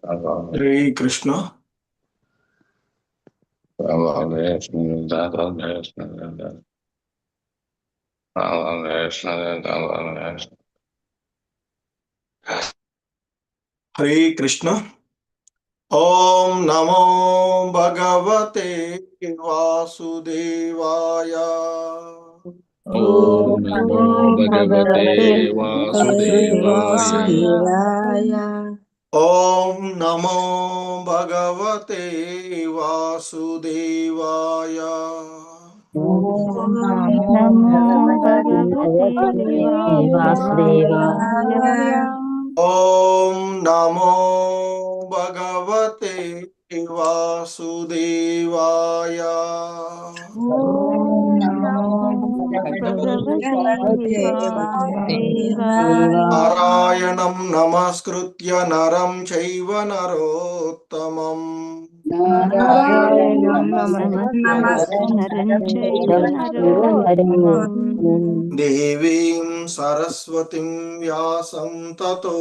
హరే కృష్ణ. హరే కృష్ణ. ఓం నమో భగవతే వాసుదేవాయ. ఓం నమో భగవతే వాసుదేవాయ. ఓం నమో భగవతే వాసుదేవాయ. ఓం నమో భగవతే వాసుదేవాయ. ఓం నమో భగవతే వాసుదేవాయ. ఓం నమో భగవతే వాసుదేవాయ. నారాయణం నమస్కృత్య నరం చైవ నరోత్తమం. నారాయణం నమస్కృత్య నరం చైవ నరోత్తమం. దేవీం సరస్వతిం వ్యాసం తతో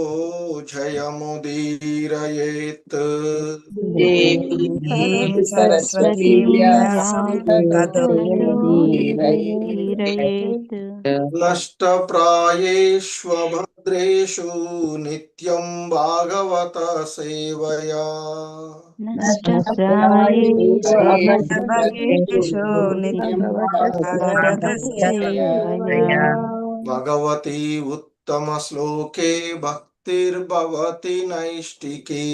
జయముదీరయేత్. దేవీం సరస్వతీం వ్యాసం తతో జయముదీరయేత్. నష్టప్రాయేష్వభద్రేషు నిత్యం భాగవత సేవయా. భగవతి ఉత్తమ శ్లోకే భక్తిర్భవతి నైష్టికీ.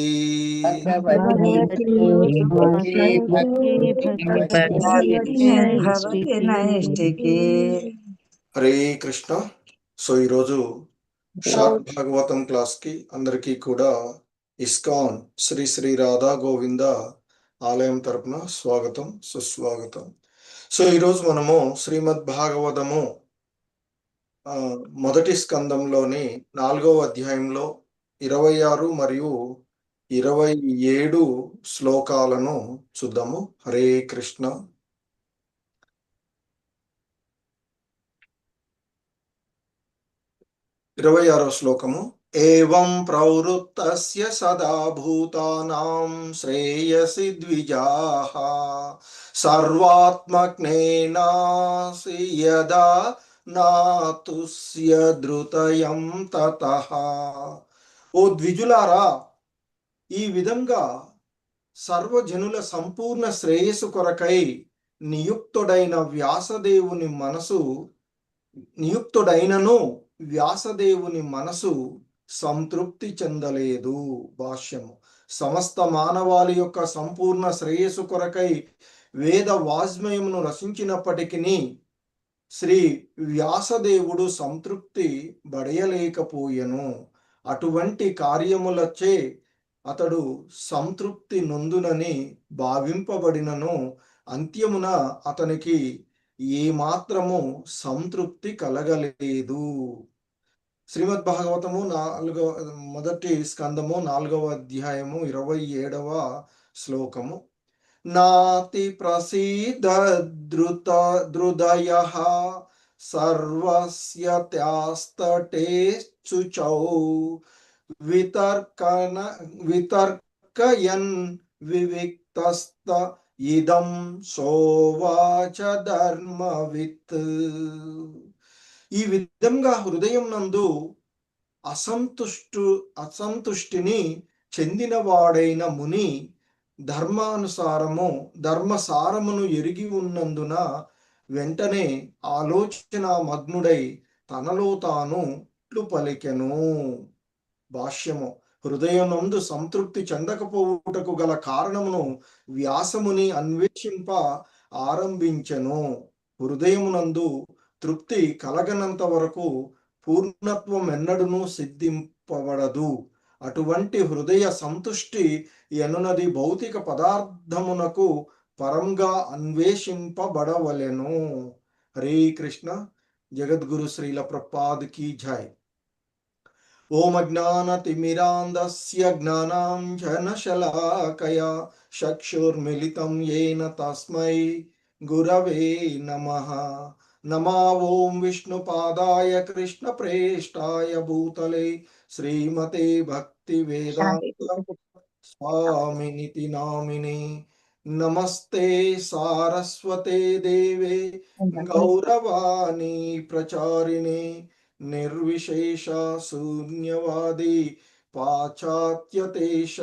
హరే కృష్ణ. సో ఈరోజు షార్ట్ భాగవతం క్లాస్ కి అందరికీ కూడా ఇస్కాన్ శ్రీ శ్రీ రాధా గోవింద ఆలయం తరపున స్వాగతం, సుస్వాగతం. సో ఈరోజు మనము శ్రీమద్ భాగవతము మొదటి స్కందంలోని 4వ అధ్యాయంలో 26 మరియు 27 శ్లోకాలను చూద్దాము. హరే కృష్ణ. 26వ శ్లోకము. ఏవం ప్రవృత్తస్య సదా భూతానాం శ్రేయసి ద్విజాః సర్వాత్మజ్ఞేనాసి యదా నాతుస్య ధృతయం తతః. ఓ ద్విజులారా, ఈ విధంగా సర్వజనుల సంపూర్ణ శ్రేయస్సు కొరకై నియుక్తుడైనను వ్యాసదేవుని మనసు సంతృప్తి చెందలేదు. భాష్యము. సమస్త మానవాళి యొక్క సంపూర్ణ శ్రేయస్సు కొరకై వేద వాజ్మయమును రచించినప్పటికీ శ్రీ వ్యాసదేవుడు సంతృప్తి బడయలేకపోయెను. అటువంటి కార్యములచే అతడు సంతృప్తి నొందునని భావింపబడినను అంత్యమున అతనికి ఏమాత్రము సంతృప్తి కలగలేదు. శ్రీమద్ భాగవతము మొదటి స్కందము 4వ అధ్యాయము 27వ శ్లోకము. నాతి ప్రసీద ధృదయః సర్వస్య త్యాస్తటే శుచౌ వితర్కయన్ వివిక్తస్త ఇదం సోవాచ ధర్మవిత్. ఈ విధంగా హృదయం నందు అసంతుష్టిని చెందినవాడైన ముని ధర్మసారమును ఎరిగి ఉన్నందున వెంటనే ఆలోచన మగ్నుడై తనలో తాను ఇట్లు పలికెను. భాష్యము. హృదయనందు సంతృప్తి చెందకపోవుటకు గల కారణమును వ్యాసముని అన్వేషింప ఆరంభించెను. హృదయమునందు తృప్తి కలగనంత వరకు పూర్ణత్వం ఎన్నడూనూ సిద్ధింపబడదు. అటువంటి హృదయ సంతుష్టి ఎనునది భౌతిక పదార్థమునకు పరంగా అన్వేషింపబడవలెను. హరే కృష్ణ. జగద్గురు శ్రీల ప్రభుపాద్ కీ జై. ఓం అజ్ఞానతిమిరాంధస్య జ్ఞానాంజనశలాకయా చక్షుర్మిలితం యేన తస్మై గురవే నమః. నమో ఓం విష్ణుపాదాయ కృష్ణప్రేష్ఠాయ భూతలే శ్రీమతే భక్తి వేదాంత स्वामिनिति नामिने नमस्ते सारस्वते देवे गौरवाणी प्रचारिणे निर्विशेष शून्यवादी पाश्चात्यदेश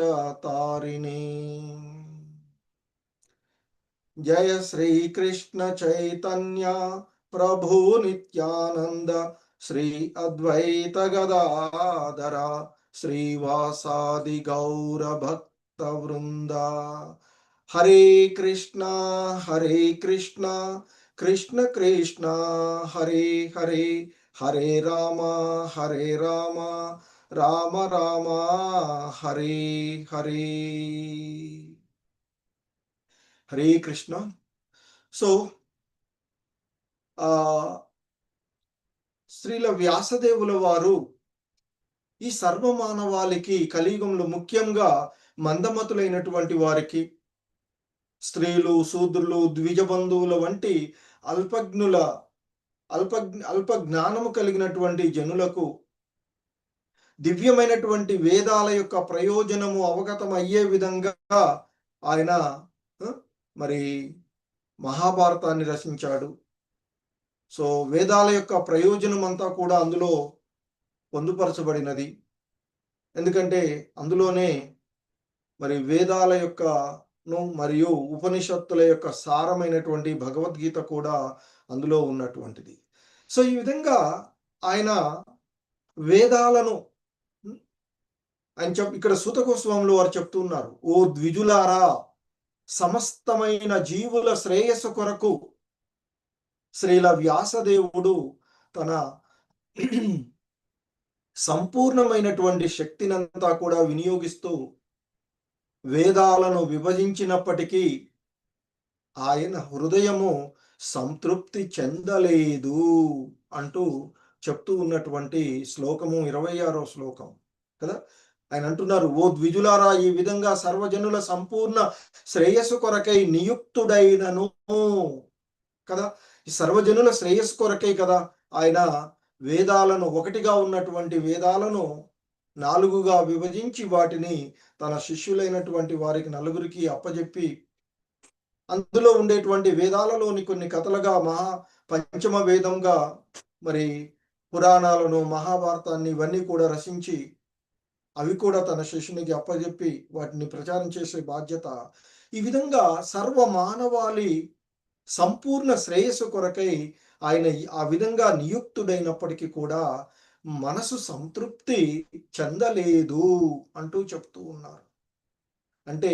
तारिणे। जय श्री कृष्ण चैतन्य प्रभु नित्यानंद श्री अद्वैत गदाधर श्रीवासादि गौर भक्त वृंदा। हरे कृष्णा कृष्ण कृष्ण हरे हरे, हरे राम राम राम हरे हरे। हरे कृष्ण। సో శ్రీల వ్యాసదేవుల వారు ఈ సర్వమానవాళికి కలియుగంలో ముఖ్యంగా మందమతులైనటువంటి వారికి, స్త్రీలు, శూద్రులు, ద్విజబంధువుల వంటి అల్పజ్ఞుల అల్ప జ్ఞానము కలిగినటువంటి జనులకు దివ్యమైనటువంటి వేదాల యొక్క ప్రయోజనము అవగతం అయ్యే విధంగా ఆయన మరి మహాభారతాన్ని రచించాడు. సో వేదాల యొక్క ప్రయోజనం అంతా కూడా అందులో పొందుపరచబడినది. ఎందుకంటే అందులోనే మరి వేదాల యొక్క మరియు ఉపనిషత్తుల యొక్క సారమైనటువంటి భగవద్గీత కూడా అందులో ఉన్నటువంటిది. సో ఈ విధంగా ఆయన వేదాలను ఆయన ఇక్కడ సూత గోస్వాములు వారు చెప్తున్నారు, ఓ ద్విజులారా, సమస్తమైన జీవుల శ్రేయస్సు కొరకు శ్రీల వ్యాసదేవుడు తన సంపూర్ణమైనటువంటి శక్తినంతా కూడా వినియోగిస్తూ వేదాలను విభజించినప్పటికీ ఆయన హృదయము సంతృప్తి చెందలేదు అంటూ చెప్తూ ఉన్నటువంటి శ్లోకము 26వ శ్లోకం కదా. ఆయన అంటున్నారు, ఓ ద్విజులారా, ఈ విధంగా సర్వజనుల సంపూర్ణ శ్రేయస్సు కొరకై నియుక్తుడైనను కదా. ఈ సర్వజనుల శ్రేయస్సు కొరకై కదా ఆయన వేదాలను, ఒకటిగా ఉన్నటువంటి వేదాలను 4గా విభజించి వాటిని తన శిష్యులైనటువంటి వారికి నలుగురికి అప్పజెప్పి అందులో ఉండేటువంటి వేదాలలోని కొన్ని కథలుగా పంచమ వేదంగా మరి పురాణాలను, మహాభారతాన్ని ఇవన్నీ కూడా రచించి అవి కూడా తన శిష్యునికి అప్పజెప్పి వాటిని ప్రచారం చేసే బాధ్యత. ఈ విధంగా సర్వ మానవాళి సంపూర్ణ శ్రేయస్సు కొరకై ఆయన ఆ విధంగా నియుక్తుడైనప్పటికీ కూడా మనసు సంతృప్తి చెందలేదు అంటూ చెప్తూ ఉన్నారు. అంటే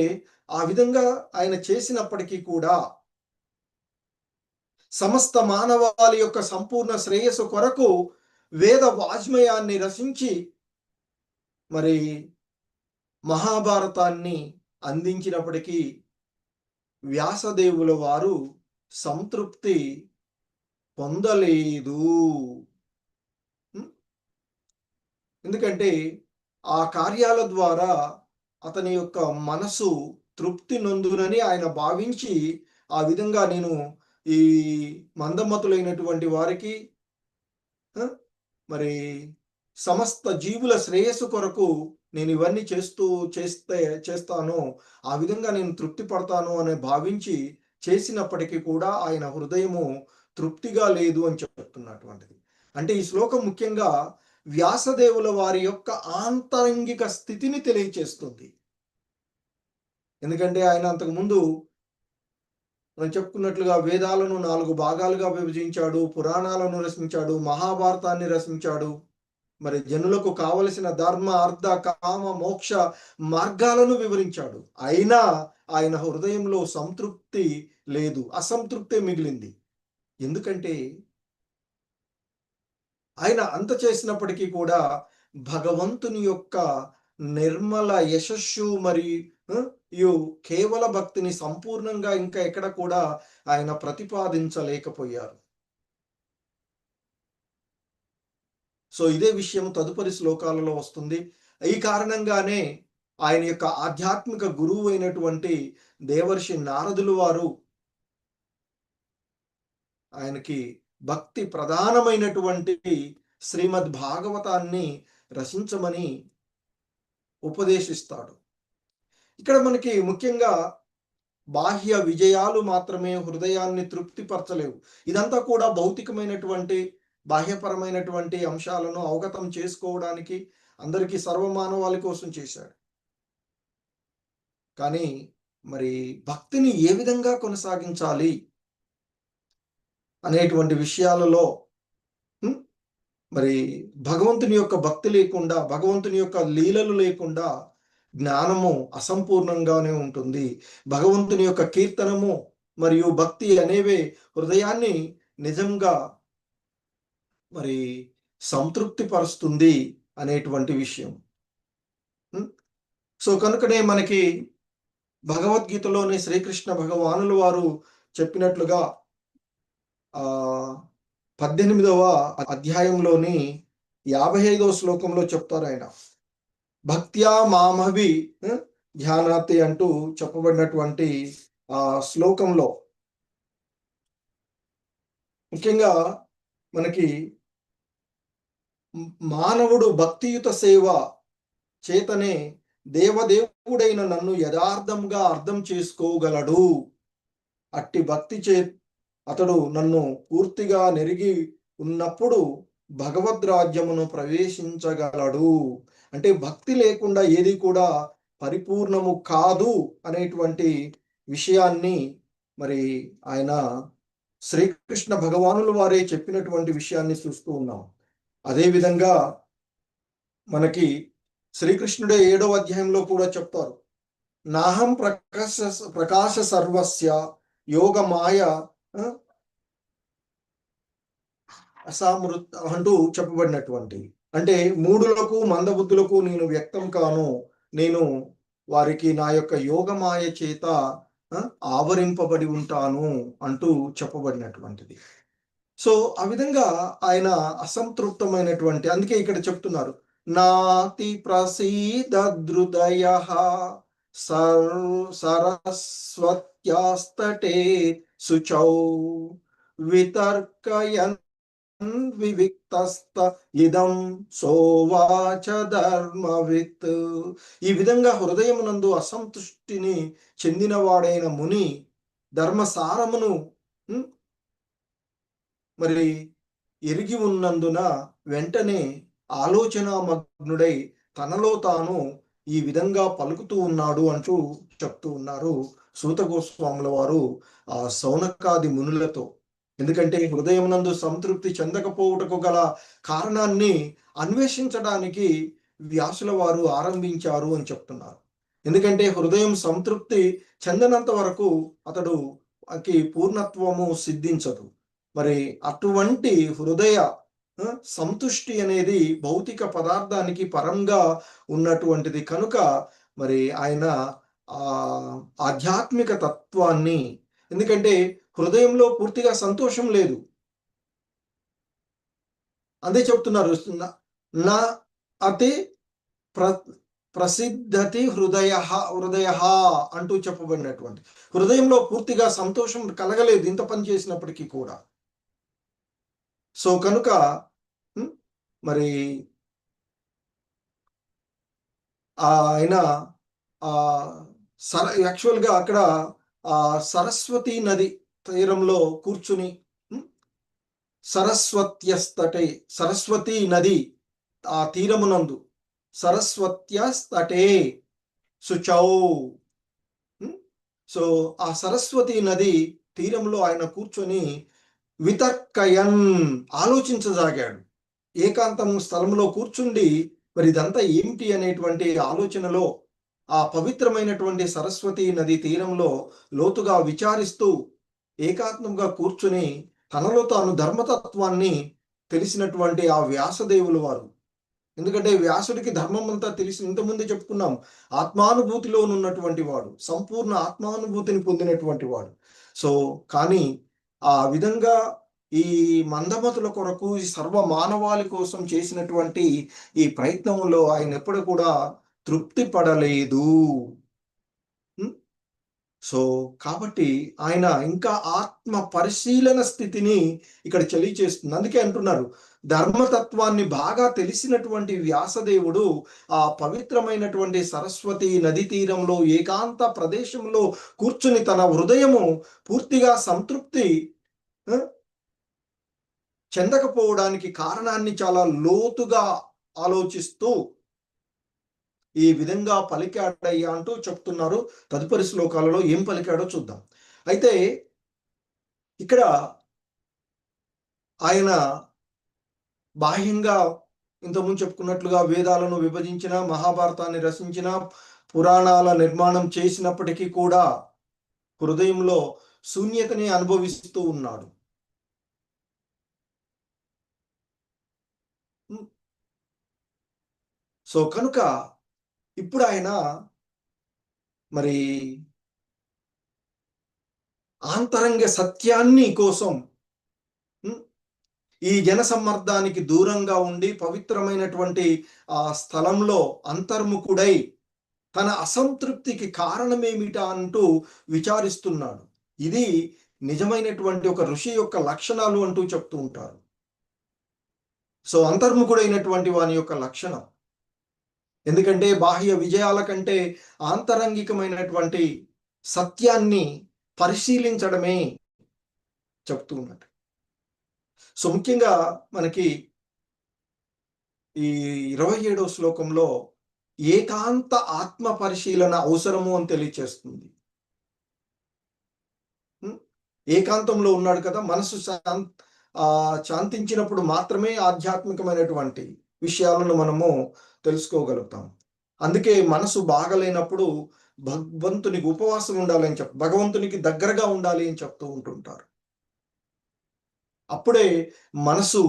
ఆ విధంగా ఆయన చేసినప్పటికీ కూడా సమస్త మానవాళి యొక్క సంపూర్ణ శ్రేయస్సు కొరకు వేద వాజ్మయాన్ని రచించి మరి మహాభారతాన్ని అందించినప్పటికీ వ్యాసదేవుల వారు సంతృప్తి పొందలేదు. ఎందుకంటే ఆ కార్యాల ద్వారా అతని యొక్క మనసు తృప్తి నొందునని ఆయన భావించి ఆ విధంగా నేను ఈ మందమతులైనటువంటి వారికి మరి సమస్త జీవుల శ్రేయస్సు కొరకు నేను ఇవన్నీ చేస్తాను, ఆ విధంగా నేను తృప్తి పడతాను అని భావించి చేసినప్పటికీ కూడా ఆయన హృదయము తృప్తిగా లేదు అని చెప్తున్నటువంటిది. అంటే ఈ శ్లోకం ముఖ్యంగా వ్యాసదేవుల వారి యొక్క ఆంతరంగిక స్థితిని తెలియచేస్తుంది. ఎందుకంటే ఆయన అంతకుముందు మనం చెప్పుకున్నట్లుగా వేదాలను 4 భాగాలుగా విభజించాడు, పురాణాలను రచించాడు, మహాభారతాన్ని రచించాడు, మరి జనులకు కావలసిన ధర్మ, అర్థ, కామ, మోక్ష మార్గాలను వివరించాడు. అయినా ఆయన హృదయంలో సంతృప్తి లేదు, అసంతృప్తే మిగిలింది. ఎందుకంటే ఆయన అంత చేసినప్పటికీ కూడా భగవంతుని యొక్క నిర్మల యశస్సు మరియు కేవల భక్తిని సంపూర్ణంగా ఇంకా ఎక్కడ కూడా ఆయన ప్రతిపాదించలేకపోయారు. సో ఇదే విషయం తదుపరి శ్లోకాలలో వస్తుంది. ఈ కారణంగానే ఆయన యొక్క ఆధ్యాత్మిక గురువు అయినటువంటి దేవర్షి నారదులు వారు ఆయనకి భక్తి ప్రధానమైనటువంటి శ్రీమద్ భాగవతాన్ని రచించమని ఉపదేశిస్తాడు. ఇక్కడ మనకి ముఖ్యంగా బాహ్య విజయాలు మాత్రమే హృదయాన్ని తృప్తిపరచలేవు. ఇదంతా కూడా భౌతికమైనటువంటి బాహ్యపరమైనటువంటి అంశాలను అవగతం చేసుకోవడానికి అందరికీ సర్వమానవాళి కోసం చేశాడు. కానీ మరి భక్తిని ఏ విధంగా కొనసాగించాలి అనేటువంటి విషయాలలో మరి భగవంతుని యొక్క భక్తి లేకుండా, భగవంతుని యొక్క లీలలు లేకుండా జ్ఞానము అసంపూర్ణంగానే ఉంటుంది. భగవంతుని యొక్క కీర్తనము మరియు భక్తి అనేవే హృదయాన్ని నిజంగా మరి సంతృప్తి పరుస్తుంది అనేటువంటి విషయం. సో కనుకనే మనకి భగవద్గీతలోని శ్రీకృష్ణ భగవానులు వారు చెప్పినట్లుగా 18వ అధ్యాయంలోని 55వ శ్లోకంలో చెప్తారు ఆయన, భక్త్యా మామభి ధ్యానాతి అంటూ చెప్పబడినటువంటి ఆ శ్లోకంలో ముఖ్యంగా మనకి మానవుడు భక్తియుత సేవ చేతనే దేవదేవుడైన నన్ను యథార్థంగా అర్థం చేసుకోగలడు. అట్టి భక్తి చే అతడు నన్ను పూర్తిగా నెరిగి ఉన్నప్పుడు భగవద్ రాజ్యమును ప్రవేశించగలడు. అంటే భక్తి లేకుండా ఏది కూడా పరిపూర్ణము కాదు అనేటువంటి విషయాన్ని మరి ఆయన శ్రీకృష్ణ భగవానుల వారే చెప్పినటువంటి విషయాన్ని చూస్తూ ఉన్నాం. అదేవిధంగా మనకి శ్రీకృష్ణుడే 7వ అధ్యాయంలో కూడా చెప్తారు, నాహం ప్రకాశ సర్వస్య యోగ మాయ అసామృత అంటూ చెప్పబడినటువంటి, అంటే మూఢులకు మందబుద్ధులకు నేను వ్యక్తం కాను, నేను వారికి నా యొక్క యోగమాయ చేత ఆవరింపబడి ఉంటాను అంటూ చెప్పబడినటువంటిది. సో ఆ విధంగా ఆయన అసంతృప్తమైనటువంటి, అందుకే ఇక్కడ చెప్తున్నారు, నాతి ప్రసీదృదయ సరస్వత్యాస్తటే శుచౌ వితర్కయన్ వివిక్తస్త ఇదం సోవాచ ధర్మవిత్. ఈ విధంగా హృదయమునందు అసంతుష్టిని చెందినవాడైన ముని ధర్మసారమును మరి ఎరిగి ఉన్నందున వెంటనే ఆలోచన మగ్నుడై తనలో తాను ఈ విధంగా పలుకుతూ ఉన్నాడు అంటూ చెప్తూ ఉన్నారు సూత గోస్వాముల వారు ఆ సౌనకాది మునులతో. ఎందుకంటే హృదయం నందు సంతృప్తి చెందకపోవుటకు గల కారణాన్ని అన్వేషించడానికి వ్యాసుల వారు ఆరంభించారు అని చెప్తున్నారు. ఎందుకంటే హృదయం సంతృప్తి చెందనంత వరకు అతడుకి పూర్ణత్వము సిద్ధించదు. మరి అటువంటి హృదయ సంతుష్టి అనేది భౌతిక పదార్థానికి పరంగా ఉన్నటువంటిది కనుక మరి ఆయన ఆధ్యాత్మిక తత్వాన్ని, ఎందుకంటే హృదయంలో పూర్తిగా సంతోషం లేదు, అదే చెప్తున్నారు, నా అతి ప్రసిద్ధతి హృదయ అంటూ చెప్పబడినటువంటి హృదయంలో పూర్తిగా సంతోషం కలగలేదు ఇంత పని చేసినప్పటికీ కూడా. సో కనుక మరి ఆయన యాక్చువల్గా అక్కడ సరస్వతి నది తీరంలో కూర్చుని సరస్వత్యస్తటే, సరస్వతి నది ఆ తీరమునందు సరస్వత్యస్తటే శుచౌ. సో ఆ సరస్వతి నది తీరంలో ఆయన కూర్చొని వితర్కయన్ ఆలోచించసాగాడు. ఏకాంతం స్థలంలో కూర్చుండి మరి ఇదంతా ఏమిటి అనేటువంటి ఆలోచనలో ఆ పవిత్రమైనటువంటి సరస్వతి నది తీరంలో లోతుగా విచారిస్తూ ఏకాంతంగా కూర్చుని తనలో తాను ధర్మతత్వాన్ని తెలిసినటువంటి ఆ వ్యాసదేవులు వారు, ఎందుకంటే వ్యాసుడికి ధర్మం అంతా తెలిసి ఇంతకుముందే చెప్పుకున్నాం, ఆత్మానుభూతిలో ఉన్నటువంటి వాడు, సంపూర్ణ ఆత్మానుభూతిని పొందినటువంటి వాడు. సో కానీ ఆ విధంగా ఈ మందమతుల కొరకు ఈ సర్వ మానవాళి కోసం చేసినటువంటి ఈ ప్రయత్నంలో ఆయన ఎప్పుడు కూడా తృప్తి పడలేదు. సో కాబట్టి ఆయన ఇంకా ఆత్మ పరిశీలన స్థితిని ఇక్కడ తెలియచేస్తుంది. అందుకే అంటున్నారు, ధర్మతత్వాన్ని బాగా తెలిసినటువంటి వ్యాసదేవుడు ఆ పవిత్రమైనటువంటి సరస్వతి నది తీరంలో ఏకాంత ప్రదేశంలో కూర్చుని తన హృదయము పూర్తిగా సంతృప్తి చెందకపోవడానికి కారణాన్ని చాలా లోతుగా ఆలోచిస్తూ ఈ విధంగా పలికాడయ్యా అంటూ చెప్తున్నారు. తదుపరి శ్లోకాలలో ఏం పలికాడో చూద్దాం. అయితే ఇక్కడ ఆయన బాహ్యంగా ఇంతకుముందు చెప్పుకున్నట్లుగా వేదాలను విభజించిన, మహాభారతాన్ని రచించిన, పురాణాల నిర్మాణం చేసినప్పటికీ కూడా హృదయంలో శూన్యతని అనుభవిస్తూ ఉన్నాడు. సో కనుక ఇప్పుడు ఆయన మరి ఆంతరంగ సత్యాన్ని కోసం ఈ జనసమ్మర్దానికి దూరంగా ఉండి పవిత్రమైనటువంటి ఆ స్థలంలో అంతర్ముఖుడై తన అసంతృప్తికి కారణమేమిటా అంటూ విచారిస్తున్నాడు. ఇది నిజమైనటువంటి ఒక ఋషి యొక్క లక్షణాలు అంటూ చెప్తూ ఉంటారు. సో అంతర్ముఖుడైనటువంటి వాని యొక్క లక్షణం. ఎందుకంటే బాహ్య విజయాల కంటే ఆంతరంగికమైనటువంటి సత్యాన్ని పరిశీలించడమే చెప్తూ ఉన్నట్టు. సో ముఖ్యంగా మనకి ఈ 27వ శ్లోకంలో ఏకాంత ఆత్మ పరిశీలన అవసరము అని తెలియచేస్తుంది. ఏకాంతంలో ఉన్నాడు కదా, మనసు శాంతించినప్పుడు మాత్రమే ఆధ్యాత్మికమైనటువంటి విషయాలను మనము తెలుసుకోగలుగుతాం. అందుకే మనసు బాగలేనప్పుడు భగవంతునికి ఉపవాసం ఉండాలని భగవంతునికి దగ్గరగా ఉండాలి అని చెప్తూ ఉంటుంటారు. అప్పుడే మనసు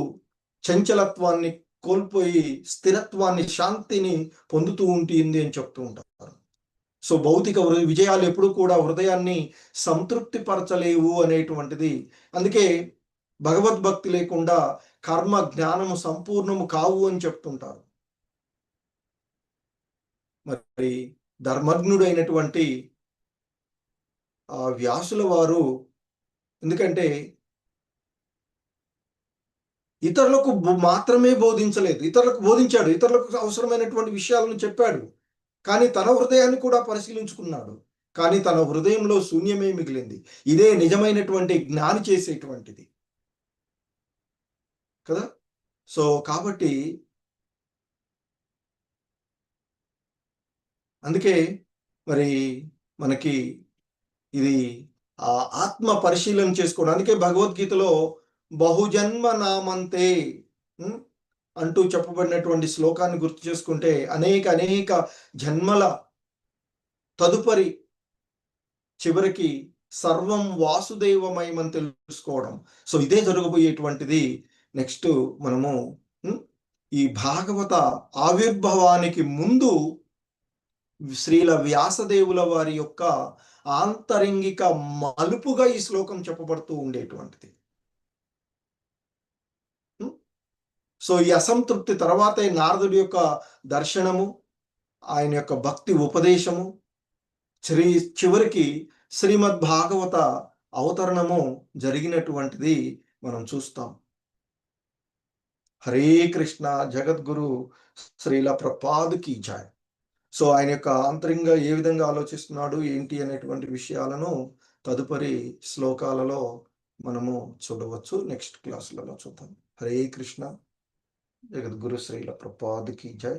చంచలత్వాన్ని కోల్పోయి స్థిరత్వాన్ని, శాంతిని పొందుతూ ఉంటుంది అని చెప్తూ ఉంటారు. సో భౌతిక విజయాలు ఎప్పుడు కూడా హృదయాన్ని సంతృప్తి పరచలేవు అనేటువంటిది. అందుకే భగవద్భక్తి లేకుండా కర్మ జ్ఞానము సంపూర్ణము కావు అని చెప్తుంటారు. మరి ధర్మజ్ఞుడైనటువంటి వ్యాసుల వారు, ఎందుకంటే ఇతరులకు మాత్రమే బోధించలేదు, ఇతరులకు బోధించాడు, ఇతరులకు అవసరమైనటువంటి విషయాలను చెప్పాడు, కానీ తన హృదయాన్ని కూడా పరిశీలించుకున్నాడు. కానీ తన హృదయంలో శూన్యమే మిగిలింది. ఇదే నిజమైనటువంటి జ్ఞాని చేసేటువంటిది కదా. సో కాబట్టి అందుకే మరి మనకి ఇది ఆత్మ పరిశీలన చేసుకోవడం. అందుకే భగవద్గీతలో బహుజన్మ నామంతే అంటూ చెప్పబడినటువంటి శ్లోకాన్ని గుర్తు చేసుకుంటే అనేక జన్మల తదుపరి చివరికి సర్వం వాసుదేవమయమని తెలుసుకోవడం. సో ఇదే జరగబోయేటువంటిది. నెక్స్ట్ మనము ఈ భాగవత ఆవిర్భావానికి ముందు శ్రీల వ్యాసదేవుల వారి యొక్క ఆంతరంగిక మలుపుగా ఈ శ్లోకం చెప్పబడుతూ ఉండేటువంటిది. సో ఈ అసంతృప్తి తర్వాతే నారదుడి యొక్క దర్శనము, ఆయన యొక్క భక్తి ఉపదేశము, చివరికి శ్రీమద్ భాగవత అవతరణము జరిగినటువంటిది మనం చూస్తాం. హరే కృష్ణ. జగద్గురు శ్రీల ప్రభుపాద్కి జై. సో ఆయన యొక్క ఆంతరంగా ఏ విధంగా ఆలోచిస్తున్నాడు ఏంటి అనేటువంటి విషయాలను తదుపరి శ్లోకాలలో మనము చూడవచ్చు. నెక్స్ట్ క్లాసులలో చూద్దాం. హరే కృష్ణ. జగద్గురు శ్రీల ప్రభుపాద్కి జై.